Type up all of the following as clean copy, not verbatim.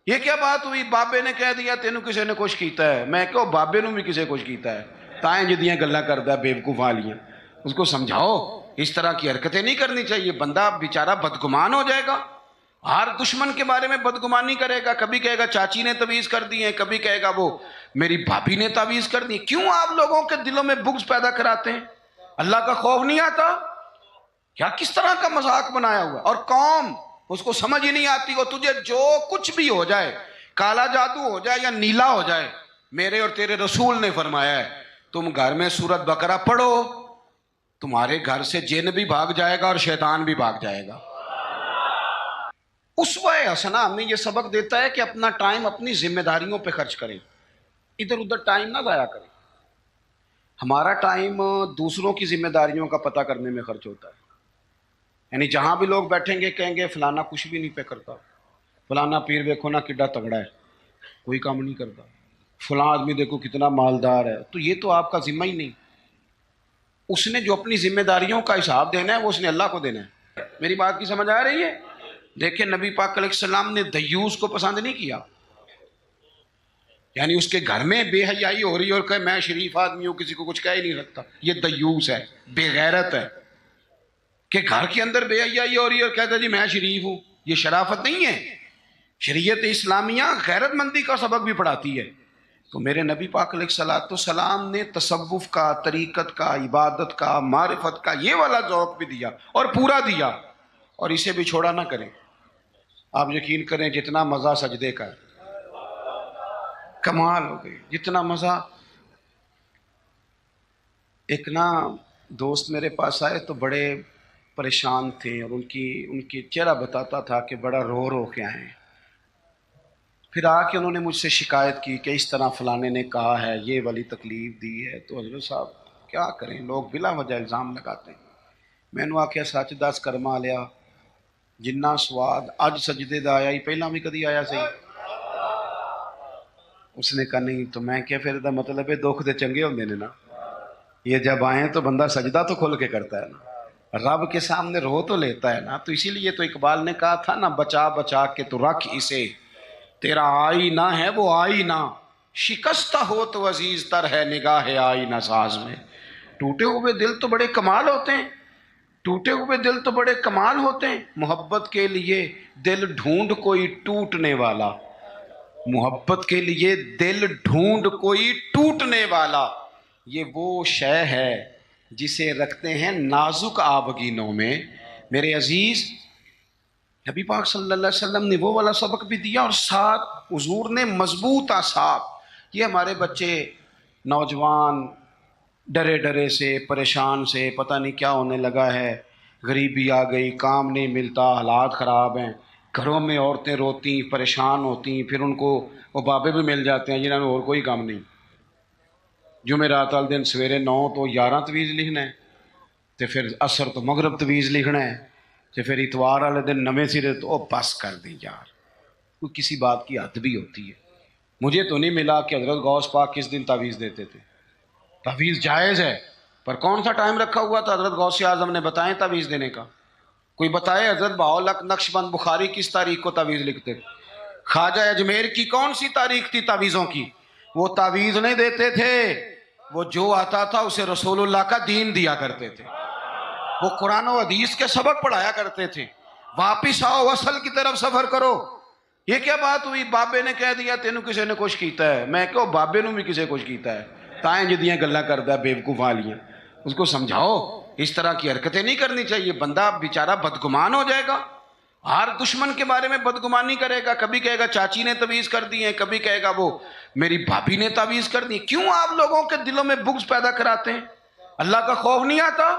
یہ کیا بات ہوئی؟ بابے نے کہہ دیا تینوں کسی نے کچھ کیتا ہے. میں کہو بابے نو بھی کسی کچھ کیتا ہے. تائیں جدیاں گلاں کردا ہے بیوقوف والیاں. اس کو سمجھاؤ اس طرح کی حرکتیں نہیں کرنی چاہیے. بندہ بیچارہ بدگمان ہو جائے گا. ہر دشمن کے بارے میں بدگمانی کرے گا. کبھی کہے گا چاچی نے تعویذ کر دی ہے، کبھی کہے گا وہ میری بھابھی نے تعویذ کر دی. کیوں آپ لوگوں کے دلوں میں بغض پیدا کراتے ہیں؟ اللہ کا خوف نہیں آتا؟ کیا کس طرح کا مذاق بنایا ہوا. اور قوم اس کو سمجھ ہی نہیں آتی. وہ تجھے جو کچھ بھی ہو جائے، کالا جادو ہو جائے یا نیلا ہو جائے، میرے اور تیرے رسول نے فرمایا ہے تم گھر میں سورت بقرہ پڑھو، تمہارے گھر سے جن بھی بھاگ جائے گا اور شیطان بھی بھاگ جائے گا. اسوہ حسنہ ہمیں یہ سبق دیتا ہے کہ اپنا ٹائم اپنی ذمہ داریوں پہ خرچ کریں، ادھر ادھر ٹائم نہ ضائع کریں. ہمارا ٹائم دوسروں کی ذمہ داریوں کا پتہ کرنے میں خرچ ہوتا ہے. یعنی جہاں بھی لوگ بیٹھیں گے کہیں گے فلانا کچھ بھی نہیں پہ کرتا، فلانا پیر دیکھو نا کڈا تگڑا ہے، کوئی کام نہیں کرتا، فلاں آدمی دیکھو کتنا مالدار ہے. تو یہ تو آپ کا ذمہ ہی نہیں. اس نے جو اپنی ذمہ داریوں کا حساب دینا ہے وہ اس نے اللہ کو دینا ہے. میری بات کی سمجھ آ رہی ہے؟ دیکھیں نبی پاک علیہ السلام نے دیوس کو پسند نہیں کیا. یعنی اس کے گھر میں بے حیائی ہو رہی اور کہ میں شریف آدمی ہوں کسی کو کچھ کہہ ہی نہیں سکتا، یہ دیوس ہے، بے غیرت ہے. کہ گھر کے اندر بے حیائی ہو رہی ہے اور کہتا ہے جی میں شریف ہوں، یہ شرافت نہیں ہے. شریعت اسلامیہ غیرت مندی کا سبق بھی پڑھاتی ہے. تو میرے نبی پاک علیہ الصلوۃ والسلام نے تصوف کا، طریقت کا، عبادت کا، معرفت کا یہ والا ذوق بھی دیا اور پورا دیا، اور اسے بھی چھوڑا نہ کریں. آپ یقین کریں جتنا مزہ سجدے کا ہے، کمال ہو گئی جتنا مزہ. ایک نا دوست میرے پاس آئے تو بڑے پریشان تھے اور ان کی چہرہ بتاتا تھا کہ بڑا رو رو کے آئے. پھر آ کے انہوں نے مجھ سے شکایت کی کہ اس طرح فلانے نے کہا ہے، یہ والی تکلیف دی ہے. تو حضرت صاحب کیا کریں، لوگ بلا وجہ الزام لگاتے ہیں. میں نے آخیا سچ دس کرما لیا جنہ سواد اج سجدے دا آیا ہی پہلا بھی کدی آیا صحیح. اس نے کہا نہیں. تو میں کیا پھر دا مطلب ہے دکھ دے چنگے ہوندے نے نا، یہ جب آئیں تو بندہ سجدہ تو کھول کے کرتا ہے نا، رب کے سامنے رو تو لیتا ہے نا. تو اسی لیے تو اقبال نے کہا تھا نا بچا بچا کے تو رکھ اسے، تیرا آئینہ ہے وہ آئینہ، شکستہ ہو تو عزیز تر ہے نگاہ آئینہ ساز میں. ٹوٹے ہوئے دل تو بڑے کمال ہوتے ہیں، ٹوٹے ہوئے دل تو بڑے کمال ہوتے ہیں. محبت کے لیے دل ڈھونڈ کوئی ٹوٹنے والا، محبت کے لیے دل ڈھونڈ کوئی ٹوٹنے والا، یہ وہ شے ہے جسے رکھتے ہیں نازک آبگینوں میں. میرے عزیز نبی پاک صلی اللہ علیہ وسلم نے وہ والا سبق بھی دیا اور ساتھ حضور نے مضبوط آثار. یہ ہمارے بچے نوجوان ڈرے ڈرے سے، پریشان سے، پتہ نہیں کیا ہونے لگا ہے، غریبی آ گئی، کام نہیں ملتا، حالات خراب ہیں، گھروں میں عورتیں روتی پریشان ہوتی، پھر ان کو وہ بابے بھی مل جاتے ہیں جنہوں نے اور کوئی کام نہیں. جمعرات والے دن سویرے 9 تو 11 تویز لکھنا ہے، تو پھر عصر تو مغرب تویز لکھنا ہے، تو پھر اتوار والے دن نویں سرے تو بس کر دیں یار، کوئی کسی بات کی حد بھی ہوتی ہے. مجھے تو نہیں ملا کہ حضرت غوث پاک کس دن تعویذ دیتے تھے. تعویذ جائز ہے پر کون سا ٹائم رکھا ہوا تھا حضرت غوث اعظم نے بتائیں تعویذ دینے کا؟ کوئی بتائے حضرت بہاؤالحق نقشبند بخاری کس تاریخ کو تعویذ لکھتے تھے؟ خواجہ اجمیر کی کون سی تاریخ تھی تعویذوں کی؟ وہ تعویذ نہیں دیتے تھے، وہ جو آتا تھا اسے رسول اللہ کا دین دیا کرتے تھے، وہ قرآن و حدیث کے سبق پڑھایا کرتے تھے. واپس آؤ، اصل کی طرف سفر کرو. یہ کیا بات ہوئی؟ بابے نے کہہ دیا تینوں کسی نے کچھ کیتا ہے. میں کہو بابے نو بھی کسی کچھ کیتا ہے. تائیں جدیاں گلاں کردا ہے بیوقوف والیاں. اس کو سمجھاؤ اس طرح کی حرکتیں نہیں کرنی چاہیے. بندہ بیچارہ بدگمان ہو جائے گا. ہر دشمن کے بارے میں بدگمانی کرے گا. کبھی کہے گا چاچی نے تعویذ کر دی ہے، کبھی کہے گا وہ میری بھابھی نے تعویذ کر دی. کیوں آپ لوگوں کے دلوں میں بغض پیدا کراتے ہیں؟ اللہ کا خوف نہیں آتا؟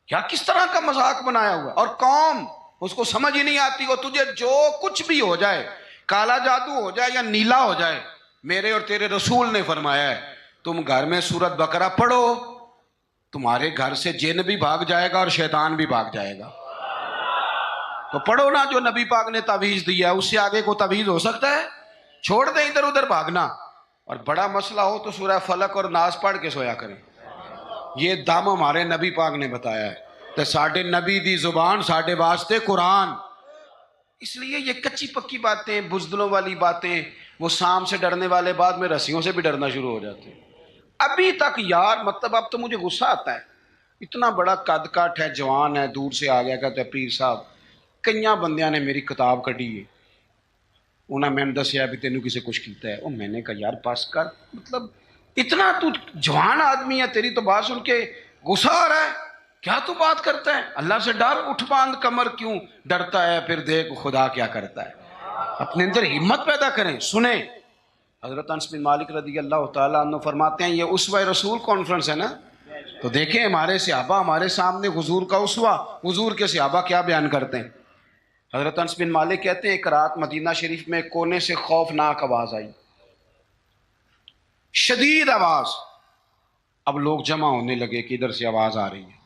کیا کس طرح کا مذاق بنایا ہوا. اور قوم اس کو سمجھ ہی نہیں آتی. وہ تجھے جو کچھ بھی ہو جائے، کالا جادو ہو جائے یا نیلا ہو جائے، میرے اور تیرے رسول نے فرمایا ہے تم گھر میں سورت بقرہ پڑھو، تمہارے گھر سے جن بھی بھاگ جائے گا اور شیطان بھی بھاگ جائے گا. تو پڑھو نا جو نبی پاک نے تعویذ دیا ہے، اس سے آگے کو تعویذ ہو سکتا ہے؟ چھوڑ دیں ادھر ادھر بھاگنا. اور بڑا مسئلہ ہو تو سورہ فلق اور ناس پڑھ کے سویا کریں. یہ دم ہمارے نبی پاک نے بتایا ہے. تو ساڈے نبی دی زبان ساڈے واسطے قرآن. اس لیے یہ کچی پکی باتیں، بزدلوں والی باتیں، وہ سانپ سے ڈرنے والے بعد میں رسیوں سے بھی ڈرنا شروع ہو جاتے ہیں۔ ابھی تک یار، مطلب اب تو مجھے غصہ آتا ہے، اتنا بڑا قد کاٹ ہے، جوان ہے، دور سے آ گیا، کہتے ہیں پیر صاحب کئیاں بندیاں نے میری کتاب کٹی ہے، انہاں میں نے دسیا بھی تینوں کسے کچھ کیتا ہے۔ میں نے کہا یار پاس کر، مطلب اتنا تو جوان آدمی ہے، تیری تو بات سن کے غصہ آ رہا ہے، کیا تو بات کرتا ہے؟ اللہ سے ڈر، اٹھ باندھ کمر کیوں ڈرتا ہے، پھر دیکھ خدا کیا کرتا ہے۔ اپنے اندر ہمت پیدا کریں، سنیں۔ حضرت انس بن مالک رضی اللہ تعالیٰ عنہ فرماتے ہیں، یہ اسوہ رسول کانفرنس ہے نا، تو دیکھیں ہمارے صحابہ ہمارے سامنے حضور کا اسوہ، حضور کے صحابہ کیا بیان کرتے ہیں۔ حضرت انس بن مالک کہتے ہیں ایک رات مدینہ شریف میں کونے سے خوفناک آواز آئی، شدید آواز۔ اب لوگ جمع ہونے لگے کہ ادھر سے آواز آ رہی ہے،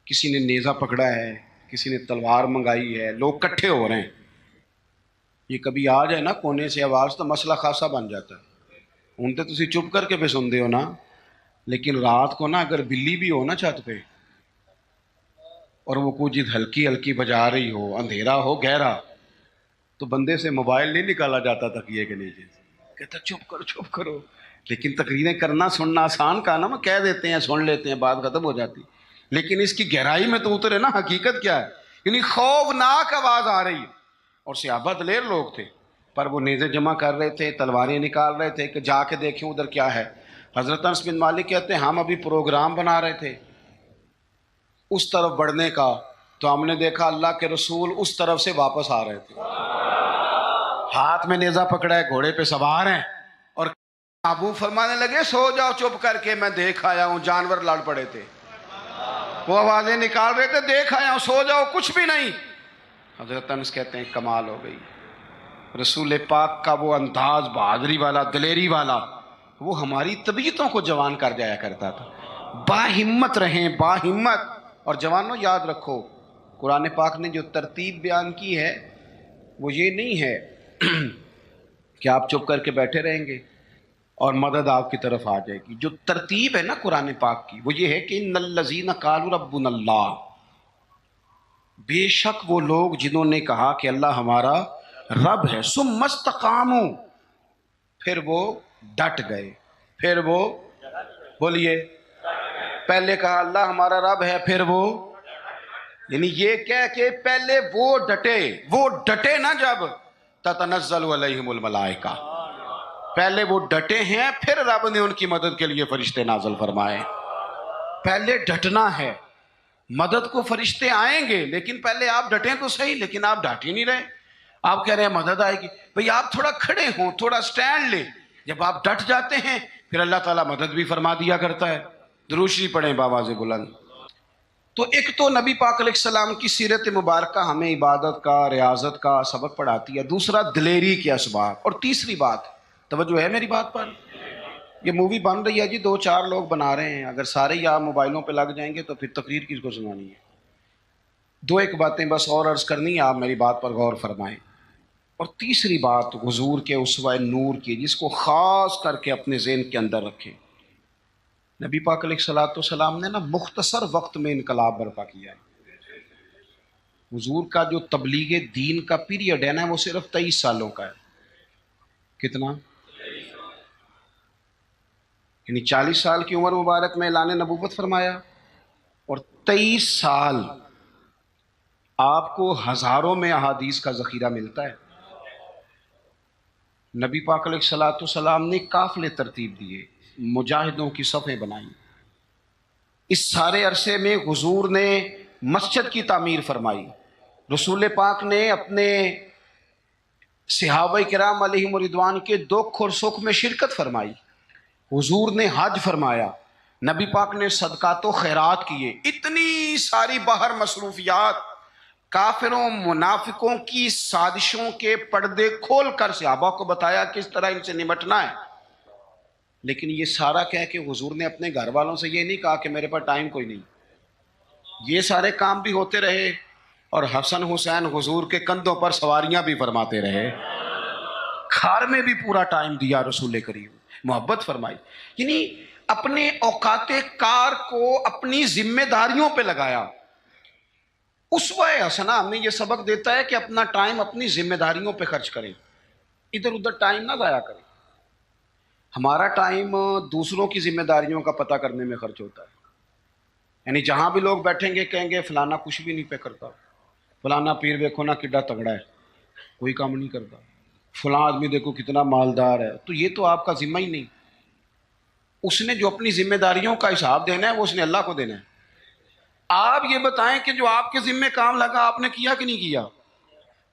کسی نے نیزہ پکڑا ہے، کسی نے تلوار منگائی ہے، لوگ کٹھے ہو رہے ہیں۔ یہ کبھی آ جائے نا کونے سے آواز تو مسئلہ خاصا بن جاتا ہے، ہوں تو تسی چپ کر کے پہ سن دے ہو نا، لیکن رات کو نا اگر بلی بھی ہو نا چھت پہ اور وہ کوئی چیز ہلکی ہلکی بجا رہی ہو، اندھیرا ہو گہرا، تو بندے سے موبائل نہیں نکالا جاتا تکیے کے نیچے سے، کہتا چپ کرو چپ کرو۔ لیکن تقریریں کرنا سننا آسان کا نا، کہہ دیتے ہیں سن لیتے ہیں بات ختم ہو جاتی، لیکن اس کی گہرائی میں تو اترے نا، حقیقت کیا ہے۔ یعنی خوفناک آواز آ رہی ہے، اور صحابہ دلیر لوگ تھے، پر وہ نیزے جمع کر رہے تھے، تلواریں نکال رہے تھے کہ جا کے دیکھیں ادھر کیا ہے۔ حضرت انس بن مالک کہتے ہیں ہم ابھی پروگرام بنا رہے تھے اس طرف بڑھنے کا، تو ہم نے دیکھا اللہ کے رسول اس طرف سے واپس آ رہے تھے، ہاتھ میں نیزہ پکڑا ہے، گھوڑے پہ سوار ہیں، اور ابو فرمانے لگے سو جاؤ چپ کر کے، میں دیکھ آیا ہوں، جانور لڑ پڑے تھے، وہ آوازیں نکال رہے تھے، دیکھ آیا ہوں، سو جاؤ کچھ بھی نہیں۔ حضرت انس کہتے ہیں کمال ہو گئی، رسول پاک کا وہ انداز بہادری والا، دلیری والا، وہ ہماری طبیعتوں کو جوان کر جایا کرتا تھا۔ با ہمت رہیں، با ہمت۔ اور جوانوں یاد رکھو، قرآن پاک نے جو ترتیب بیان کی ہے وہ یہ نہیں ہے کہ آپ چپ کر کے بیٹھے رہیں گے اور مدد آپ کی طرف آ جائے گی۔ جو ترتیب ہے نا قرآن پاک کی، وہ یہ ہے کہ ان الذین قالوا ربنا اللہ، بے شک وہ لوگ جنہوں نے کہا کہ اللہ ہمارا رب ہے، ثم استقاموا، پھر وہ ڈٹ گئے، پھر وہ بولیے، پہلے کہا اللہ ہمارا رب ہے، پھر وہ، یعنی یہ کہہ کہ پہلے وہ ڈٹے نا، جب تتنزل علیہم الملائکہ، پہلے وہ ڈٹے ہیں، پھر رب نے ان کی مدد کے لیے فرشتے نازل فرمائے۔ پہلے ڈٹنا ہے، مدد کو فرشتے آئیں گے، لیکن پہلے آپ ڈٹیں تو صحیح، لیکن آپ ڈٹ ہی نہیں رہے۔ آپ کہہ رہے ہیں مدد آئے گی، بھئی آپ تھوڑا کھڑے ہوں، تھوڑا سٹینڈ لیں۔ جب آپ ڈٹ جاتے ہیں پھر اللہ تعالیٰ مدد بھی فرما دیا کرتا ہے۔ درود شریف پڑھیں بآواز بلند۔ تو ایک تو نبی پاک علیہ السلام کی سیرت مبارکہ ہمیں عبادت کا، ریاضت کا سبق پڑھاتی ہے، دوسرا دلیری کے اسباب، اور تیسری بات، توجہ ہے میری بات پر؟ یہ مووی بن رہی ہے جی، 2-4 لوگ بنا رہے ہیں، اگر سارے ہی آپ موبائلوں پہ لگ جائیں گے تو پھر تقریر کس کو سنانی ہے؟ دو ایک باتیں بس اور عرض کرنی ہے، آپ میری بات پر غور فرمائیں۔ اور تیسری بات حضور کے اسوہ نور کی، جس کو خاص کر کے اپنے ذہن کے اندر رکھیں۔ نبی پاک علیہ الصلوۃ والسلام نے نا مختصر وقت میں انقلاب برپا کیا ہے۔ حضور کا جو تبلیغ دین کا پیریڈ ہے نا، وہ صرف 23 سالوں کا ہے۔ کتنا؟ یعنی 40 سال کی عمر مبارک میں اعلان نبوت فرمایا، اور 23 سال آپ کو ہزاروں میں احادیث کا ذخیرہ ملتا ہے۔ نبی پاک علیہ الصلوۃ والسلام نے قافلے ترتیب دیے، مجاہدوں کی صفیں بنائیں۔ اس سارے عرصے میں حضور نے مسجد کی تعمیر فرمائی، رسول پاک نے اپنے صحابہ کرام علیہم رضوان کے دکھ اور سکھ میں شرکت فرمائی، حضور نے حج فرمایا، نبی پاک نے صدقات و خیرات کیے۔ اتنی ساری باہر مصروفیات، کافروں منافقوں کی سازشوں کے پردے کھول کر صحابہ کو بتایا کس طرح ان سے نمٹنا ہے۔ لیکن یہ سارا کہہ کہ حضور نے اپنے گھر والوں سے یہ نہیں کہا کہ میرے پاس ٹائم کوئی نہیں۔ یہ سارے کام بھی ہوتے رہے، اور حسن حسین حضور کے کندھوں پر سواریاں بھی فرماتے رہے، کھار میں بھی پورا ٹائم دیا رسول کریم، محبت فرمائی۔ یعنی اپنے اوقات کار کو اپنی ذمہ داریوں پہ لگایا۔ اسوہ حسنہ ہمیں یہ سبق دیتا ہے کہ اپنا ٹائم اپنی ذمہ داریوں پہ خرچ کریں، ادھر ادھر ٹائم نہ ضائع کریں۔ ہمارا ٹائم دوسروں کی ذمہ داریوں کا پتہ کرنے میں خرچ ہوتا ہے، یعنی جہاں بھی لوگ بیٹھیں گے کہیں گے فلانا کچھ بھی نہیں پہ کرتا، فلانا پیر دیکھو نا کڈا تگڑا ہے، کوئی کام نہیں کرتا، فلاں آدمی دیکھو کتنا مالدار ہے۔ تو یہ تو آپ کا ذمہ ہی نہیں، اس نے جو اپنی ذمہ داریوں کا حساب دینا ہے وہ اس نے اللہ کو دینا ہے۔ آپ یہ بتائیں کہ جو آپ کے ذمہ کام لگا آپ نے کیا کہ نہیں کیا؟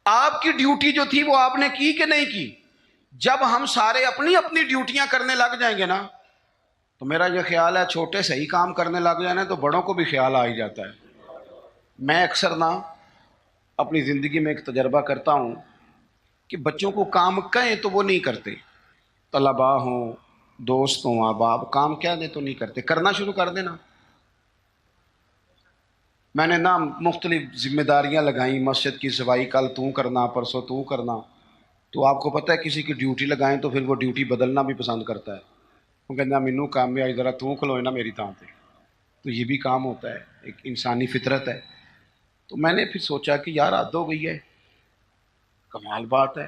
آپ کی ڈیوٹی جو تھی وہ آپ نے کی کہ نہیں کی؟ جب ہم سارے اپنی اپنی ڈیوٹیاں کرنے لگ جائیں گے نا، تو میرا یہ خیال ہے چھوٹے صحیح کام کرنے لگ جائیں تو بڑوں کو بھی خیال آ ہی جاتا ہے۔ میں اکثر نا اپنی زندگی میں ایک تجربہ کرتا ہوں کہ بچوں کو کام کہیں تو وہ نہیں کرتے، طلباء ہوں، دوست ہوں، احباب، کام کہہ دیں تو نہیں کرتے، کرنا شروع کر دینا۔ میں نے نا مختلف ذمہ داریاں لگائیں، مسجد کی صفائی کل تو کرنا، پرسوں تو کرنا، تو آپ کو پتہ ہے کسی کی ڈیوٹی لگائیں تو پھر وہ ڈیوٹی بدلنا بھی پسند کرتا ہے، وہ کہنا مینوں کام میں آئی ذرا تو کھلوئے نا میری تاں پہ۔ تو یہ بھی کام ہوتا ہے، ایک انسانی فطرت ہے۔ تو میں نے پھر سوچا کہ یار حد ہو گئی ہے، کمال بات ہے،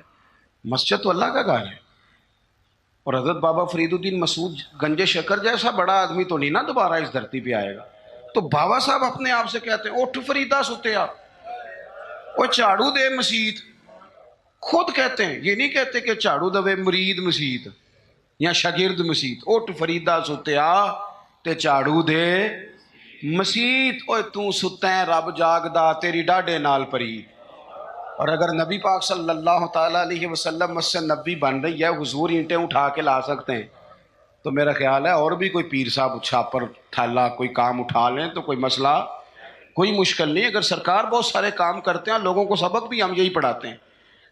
مسجد تو اللہ کا گھر ہے، اور حضرت بابا فرید الدین مسعود گنج شکر جیسا بڑا آدمی تو نہیں نا دوبارہ اس دھرتی پہ آئے گا۔ تو بابا صاحب اپنے آپ سے کہتے ہیں اٹھ فریدا ستیا، وہ جھاڑو دے مسیت، خود کہتے ہیں، یہ نہیں کہتے کہ جھاڑو دے مرید مسیت یا شاگرد مسیت، اٹھ فریدا ستیا تے جھاڑو دے مسیت، اوے تو ستا ہے رب جاگدا تیری ڈاڈے نال پری۔ اور اگر نبی پاک صلی اللہ تعالیٰ علیہ وسلم مسجد نبی بن رہی ہے، حضور اینٹیں اٹھا کے لا سکتے ہیں، تو میرا خیال ہے اور بھی کوئی پیر صاحب چھاپر تھالا کوئی کام اٹھا لیں تو کوئی مسئلہ، کوئی مشکل نہیں۔ اگر سرکار بہت سارے کام کرتے ہیں، لوگوں کو سبق بھی ہم یہی پڑھاتے ہیں،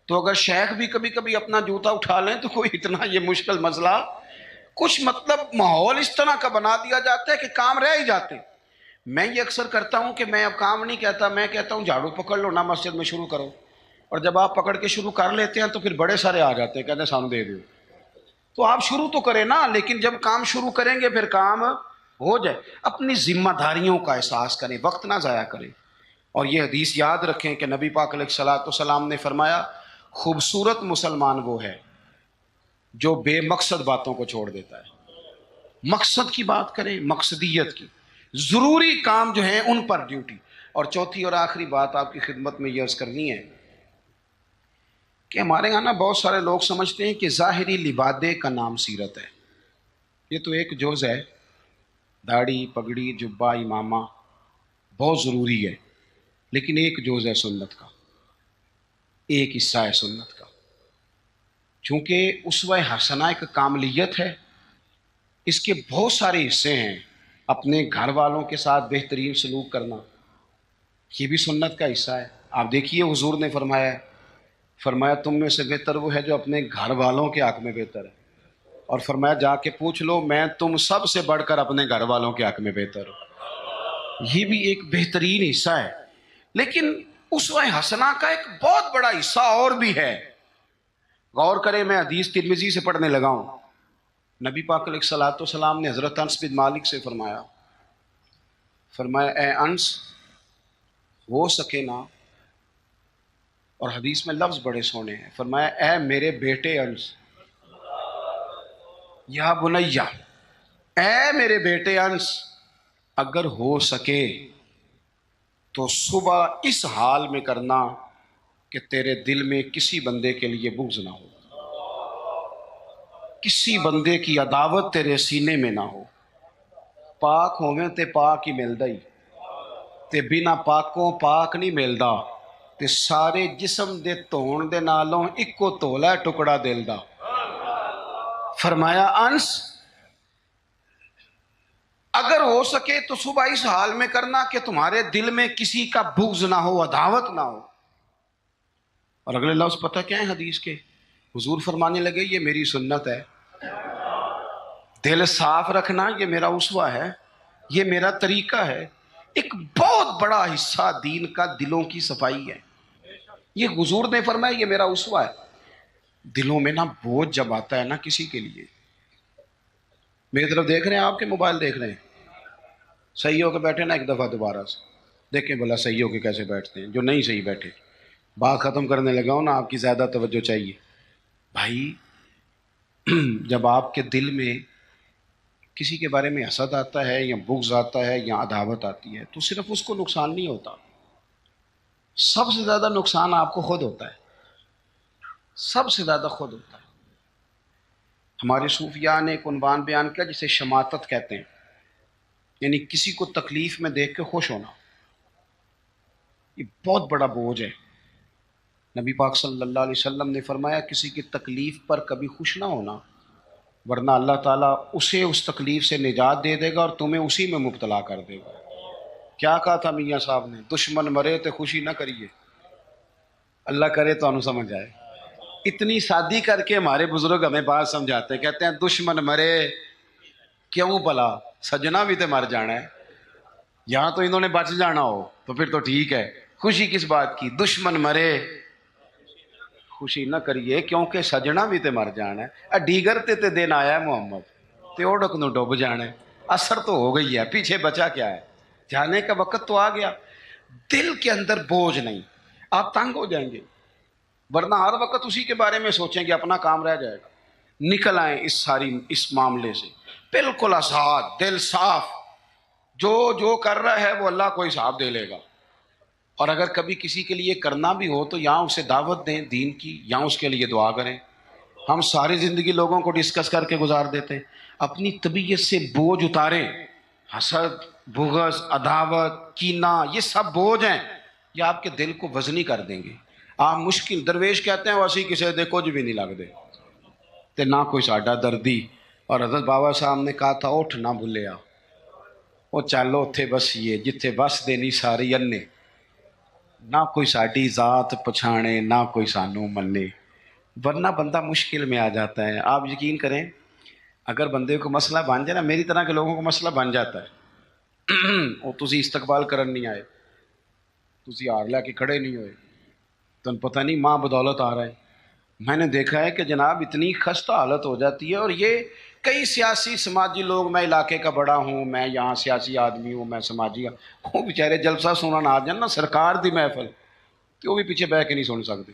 تو اگر شیخ بھی کبھی کبھی اپنا جوتا اٹھا لیں تو کوئی اتنا یہ مشکل مسئلہ، کچھ مطلب ماحول اس طرح کا بنا دیا جاتا ہے کہ کام رہ ہی جاتے ہیں۔ میں یہ اکثر کرتا ہوں کہ میں اب کام نہیں کہتا، میں کہتا ہوں جھاڑو پکڑ لو نا مسجد میں شروع کرو، اور جب آپ پکڑ کے شروع کر لیتے ہیں تو پھر بڑے سارے آ جاتے ہیں کہتے ہیں سانو دے دو، تو آپ شروع تو کریں نا، لیکن جب کام شروع کریں گے پھر کام ہو جائے۔ اپنی ذمہ داریوں کا احساس کریں، وقت نہ ضائع کریں، اور یہ حدیث یاد رکھیں کہ نبی پاک علیہ الصلوۃ والسلام نے فرمایا خوبصورت مسلمان وہ ہے جو بے مقصد باتوں کو چھوڑ دیتا ہے۔ مقصد کی بات کریں، مقصدیت کی، ضروری کام جو ہیں ان پر ڈیوٹی۔ اور چوتھی اور آخری بات آپ کی خدمت میں یہ عرض کرنی ہے کہ ہمارے یہاں نا بہت سارے لوگ سمجھتے ہیں کہ ظاہری لبادے کا نام سیرت ہے، یہ تو ایک جز ہے، داڑھی پگڑی جبہ امامہ بہت ضروری ہے، لیکن ایک جز ہے سنت کا، ایک حصہ ہے سنت کا، چونکہ اسوہ حسنہ ایک کاملیت ہے، اس کے بہت سارے حصے ہیں۔ اپنے گھر والوں کے ساتھ بہترین سلوک کرنا یہ بھی سنت کا حصہ ہے۔ آپ دیکھیے حضور نے فرمایا تم میں سے بہتر وہ ہے جو اپنے گھر والوں کے حق میں بہتر ہے، اور فرمایا جا کے پوچھ لو میں تم سب سے بڑھ کر اپنے گھر والوں کے حق میں بہتر ہوں۔ یہ بھی ایک بہترین حصہ ہے، لیکن اسوہ حسنہ کا ایک بہت بڑا حصہ اور بھی ہے۔ غور کریں، میں حدیث ترمذی سے پڑھنے لگا ہوں، نبی پاک علیہ الصلوۃ والسلام نے حضرت انس بن مالک سے فرمایا اے انس ہو سکے نا، اور حدیث میں لفظ بڑے سونے ہیں، فرمایا اے میرے بیٹے انس، یا بنیا، اے میرے بیٹے انس، اگر ہو سکے تو صبح اس حال میں کرنا کہ تیرے دل میں کسی بندے کے لیے بغض نہ ہو، کسی بندے کی عداوت تیرے سینے میں نہ ہو۔ پاک ہوویں تے پاک ہی ملدا ہی، تے بنا پاکوں پاک نہیں ملدا، تے سارے جسم دے دھون دے نالوں اکو دھولا ٹکڑا دل دا۔ فرمایا انس اگر ہو سکے تو صبح اس حال میں کرنا کہ تمہارے دل میں کسی کا بغض نہ ہو، عداوت نہ ہو۔ اور اگلے لفظ پتہ کیا ہے حدیث کے؟ حضور فرمانے لگے یہ میری سنت ہے، دل صاف رکھنا یہ میرا اسوہ ہے، یہ میرا طریقہ ہے۔ ایک بہت بڑا حصہ دین کا دلوں کی صفائی ہے، یہ حضور نے فرمایا یہ میرا اسوہ ہے۔ دلوں میں نا بوجھ جب آتا ہے نا کسی کے لیے، میری طرف دیکھ رہے ہیں آپ کے موبائل دیکھ رہے ہیں، صحیح ہو کے بیٹھے نا ایک دفعہ دوبارہ سے، دیکھیں بھلا صحیح ہو کے کیسے بیٹھتے ہیں، جو نہیں صحیح بیٹھے۔ بات ختم کرنے لگا ہوں نا، آپ کی زیادہ توجہ چاہیے بھائی۔ جب آپ کے دل میں کسی کے بارے میں حسد آتا ہے یا بغض آتا ہے یا عداوت آتی ہے تو صرف اس کو نقصان نہیں ہوتا، سب سے زیادہ نقصان آپ کو خود ہوتا ہے، سب سے زیادہ خود ہوتا ہے۔ ہمارے صوفیاء نے ایک عنوان بیان کیا جسے شماتت کہتے ہیں، یعنی کسی کو تکلیف میں دیکھ کے خوش ہونا، یہ بہت بڑا بوجھ ہے۔ نبی پاک صلی اللہ علیہ وسلم نے فرمایا کسی کی تکلیف پر کبھی خوش نہ ہونا، ورنہ اللہ تعالیٰ اسے اس تکلیف سے نجات دے دے گا اور تمہیں اسی میں مبتلا کر دے گا۔ کیا کہا تھا میاں صاحب نے؟ دشمن مرے تو خوشی نہ کریے، اللہ کرے تو انو سمجھ آئے۔ اتنی سادی کر کے ہمارے بزرگ ہمیں بات سمجھاتے ہیں، کہتے ہیں دشمن مرے کیوں بلا، سجنا بھی تو مر جانا ہے، یہاں تو انہوں نے بچ جانا ہو تو پھر تو ٹھیک ہے، خوشی کس بات کی؟ دشمن مرے خوشی نہ کریے کیونکہ سجنا بھی تے مر جانا ہے، ڈیگر تے دن آیا ہے محمد تے اوڑک نو ڈوب جانا ہے، اثر تو ہو گئی ہے، پیچھے بچا کیا ہے، جانے کا وقت تو آ گیا۔ دل کے اندر بوجھ نہیں، آپ تنگ ہو جائیں گے، ورنہ ہر وقت اسی کے بارے میں سوچیں کہ اپنا کام رہ جائے گا۔ نکل آئیں اس معاملے سے بالکل آزاد، دل صاف، جو کر رہا ہے وہ اللہ کو حساب دے لے گا، اور اگر کبھی کسی کے لیے کرنا بھی ہو تو یہاں اسے دعوت دیں دین کی، یہاں اس کے لیے دعا کریں۔ ہم ساری زندگی لوگوں کو ڈسکس کر کے گزار دیتے ہیں، اپنی طبیعت سے بوجھ اتاریں۔ حسد، بغض، عداوت، کینہ، یہ سب بوجھ ہیں، یہ آپ کے دل کو وزنی کر دیں گے۔ آپ مشکل درویش کہتے ہیں ویسی کسی دے کچھ بھی نہیں لگتے تے نہ کوئی ساڈا دردی، اور حضرت بابا صاحب نے کہا تھا اٹھ نہ بھولیا، وہ چلو اتھے بسیے جتھے بس دینی ساری انے، نہ کوئی ساڈی ذات پچھانے نہ کوئی سانو منے، ورنہ بندہ مشکل میں آ جاتا ہے۔ آپ یقین کریں اگر بندے کو مسئلہ بن جائے نا، میری طرح کے لوگوں کو مسئلہ بن جاتا ہے، وہ تسی استقبال کرن نہیں آئے، تسی ہار لے کے کھڑے نہیں ہوئے، تم پتہ نہیں ماں بدولت آ رہا ہے۔ میں نے دیکھا ہے کہ جناب اتنی خستہ حالت ہو جاتی ہے، اور یہ کئی سیاسی سماجی لوگ، میں علاقے کا بڑا ہوں، میں یہاں سیاسی آدمی ہوں، میں سماجی، وہ بیچارے جلسہ سنن آ جان نا سرکار دی محفل، تو وہ بھی پیچھے بہ کے نہیں سن سکتے،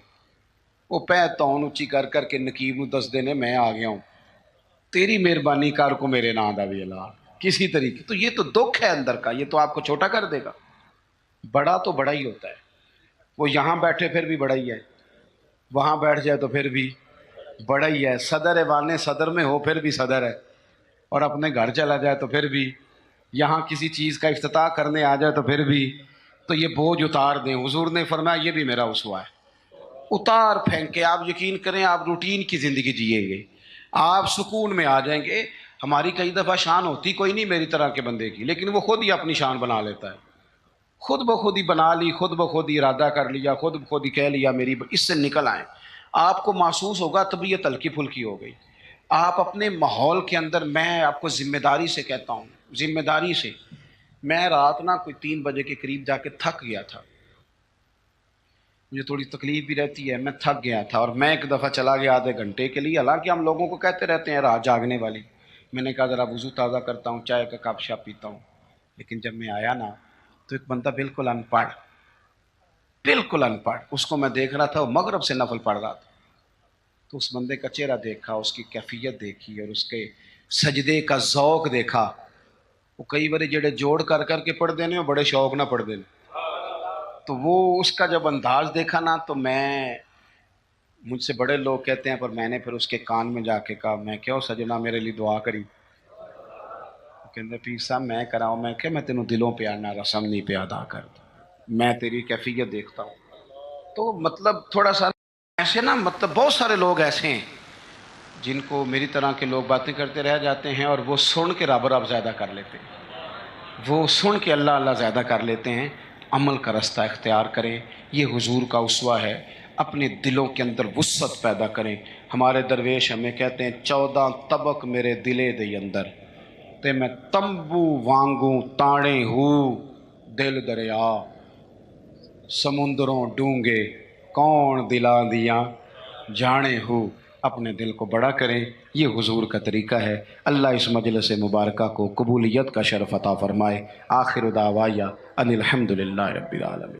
وہ پہ تون اچھی کر کر کے نقیب نو دس دینے میں آ گیا ہوں، تیری مہربانی کر کو میرے نام دا بھی اعلان کسی طریقے۔ تو یہ تو دکھ ہے اندر کا، یہ تو آپ کو چھوٹا کر دے گا۔ بڑا تو بڑا ہی ہوتا ہے، وہ یہاں بیٹھے پھر بھی بڑا ہی ہے، وہاں بیٹھ جائے تو پھر بھی بڑا ہی ہے، صدر ایوان صدر میں ہو پھر بھی صدر ہے، اور اپنے گھر چلا جائے تو پھر بھی، یہاں کسی چیز کا افتتاح کرنے آ جائے تو پھر بھی۔ تو یہ بوجھ اتار دیں، حضور نے فرمایا یہ بھی میرا اسوہ ہے، اتار پھینکے آپ یقین کریں آپ روٹین کی زندگی جیئیں گے، آپ سکون میں آ جائیں گے۔ ہماری کئی دفعہ شان ہوتی کوئی نہیں میری طرح کے بندے کی، لیکن وہ خود ہی اپنی شان بنا لیتا ہے، خود بخود ہی بنا لی، خود بخود ہی ارادہ کر لیا، خود بخود ہی کہہ لیا میری، اس سے نکل آئیں۔ آپ کو محسوس ہوگا طبیعت ہلکی پھلکی ہو گئی، آپ اپنے ماحول کے اندر، میں آپ کو ذمہ داری سے کہتا ہوں، ذمہ داری سے، میں رات نا کوئی 3 بجے کے قریب جا کے تھک گیا تھا، مجھے تھوڑی تکلیف بھی رہتی ہے، میں تھک گیا تھا، اور میں ایک دفعہ چلا گیا آدھے گھنٹے کے لیے، حالانکہ ہم لوگوں کو کہتے رہتے ہیں رات جاگنے والی، میں نے کہا ذرا وضو تازہ کرتا ہوں، چائے کا کپ شاپ پیتا ہوں، لیکن جب میں آیا نا تو ایک بندہ بالکل ان پڑھ، بالکل ان پڑھ، اس کو میں دیکھ رہا تھا وہ مغرب سے نفل پڑھ رہا تھا، تو اس بندے کا چہرہ دیکھا، اس کی کیفیت دیکھی، اور اس کے سجدے کا ذوق دیکھا، وہ کئی بارے جڑے جوڑ کر کر کے پڑھ دینے وہ بڑے شوق نہ پڑھ دینے، تو وہ اس کا جب انداز دیکھا نا تو مجھ سے بڑے لوگ کہتے ہیں، پر میں نے پھر اس کے کان میں جا کے کہا، میں کہو سجنا میرے لیے دعا کری، کہتے پیر صاحب میں کراؤں، میں کہ میں تینوں دلوں پہ آنا رسم نہیں پہ ادا کرتا، میں تیری کیفیت دیکھتا ہوں۔ تو مطلب تھوڑا سا ایسے نا، مطلب بہت سارے لوگ ایسے ہیں جن کو میری طرح کے لوگ باتیں کرتے رہ جاتے ہیں، اور وہ سن کے رب رب زیادہ کر لیتے ہیں، وہ سن کے اللہ اللہ زیادہ کر لیتے ہیں۔ عمل کا رستہ اختیار کریں، یہ حضور کا اسوہ ہے، اپنے دلوں کے اندر وسعت پیدا کریں۔ ہمارے درویش ہمیں کہتے ہیں 14 طبق میرے دلے دے اندر تے میں تمبو وانگوں تاڑے ہو، دل دریا سمندروں ڈونگے کون دلا دیاں جانے ہو۔ اپنے دل کو بڑا کریں، یہ حضور کا طریقہ ہے۔ اللہ اس مجلس مبارکہ کو قبولیت کا شرف عطا فرمائے۔ آخر دعوایا ان الحمد للہ رب العالمین.